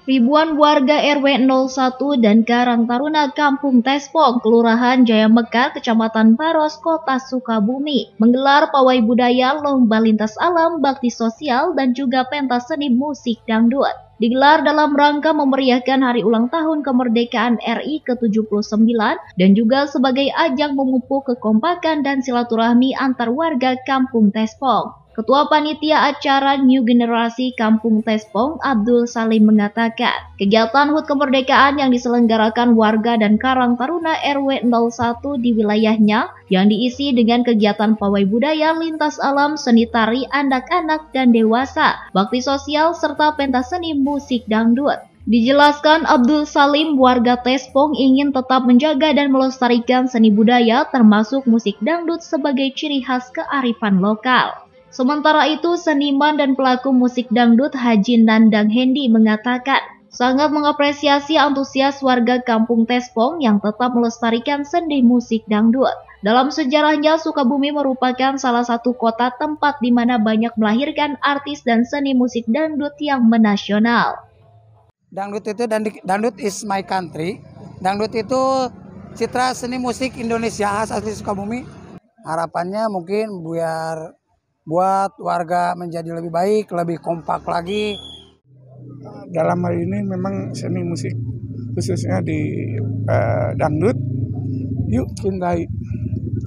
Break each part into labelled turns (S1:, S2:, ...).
S1: Ribuan warga RW 01 dan Karang Taruna Kampung Tespong, Kelurahan Jaya Mekar, Kecamatan Baros, Kota Sukabumi, menggelar pawai budaya, lomba lintas alam, bakti sosial, dan juga pentas seni musik dangdut. Digelar dalam rangka memeriahkan hari ulang tahun kemerdekaan RI ke-79 dan juga sebagai ajang memupuk kekompakan dan silaturahmi antar warga Kampung Tespong. Ketua Panitia Acara New Generasi Kampung Tespong, Abdul Salim, mengatakan, kegiatan HUT kemerdekaan yang diselenggarakan warga dan Karang Taruna RW 01 di wilayahnya yang diisi dengan kegiatan pawai budaya, lintas alam, seni tari anak-anak dan dewasa, bakti sosial, serta pentas seni musik dangdut. Dijelaskan Abdul Salim, warga Tespong ingin tetap menjaga dan melestarikan seni budaya termasuk musik dangdut sebagai ciri khas kearifan lokal. Sementara itu, seniman dan pelaku musik dangdut Haji Nandang Hendi mengatakan sangat mengapresiasi antusias warga Kampung Tespong yang tetap melestarikan seni musik dangdut. Dalam sejarahnya, Sukabumi merupakan salah satu kota tempat di mana banyak melahirkan artis dan seni musik dangdut yang menasional.
S2: Dangdut itu dangdut is my country. Dangdut itu citra seni musik Indonesia khas asli Sukabumi. Harapannya mungkin biar buat warga menjadi lebih baik, lebih kompak lagi.
S3: Dalam hal ini memang seni musik khususnya di dangdut, yuk cintai,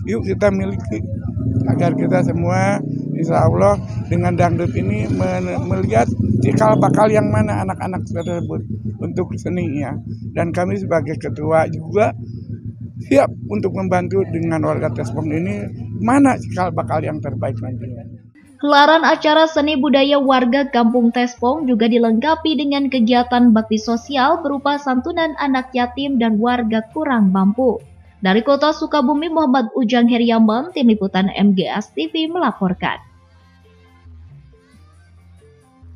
S3: yuk kita miliki, agar kita semua insya Allah dengan dangdut ini melihat cikal bakal yang mana anak-anak tersebut untuk seninya. Dan kami sebagai ketua juga siap untuk membantu dengan warga Tespong ini mana cikal bakal yang terbaik nantinya.
S1: Gelaran acara seni budaya warga Kampung Tespong juga dilengkapi dengan kegiatan bakti sosial berupa santunan anak yatim dan warga kurang mampu. Dari Kota Sukabumi, Muhammad Ujang Heriaman, Tim Liputan MGS TV melaporkan.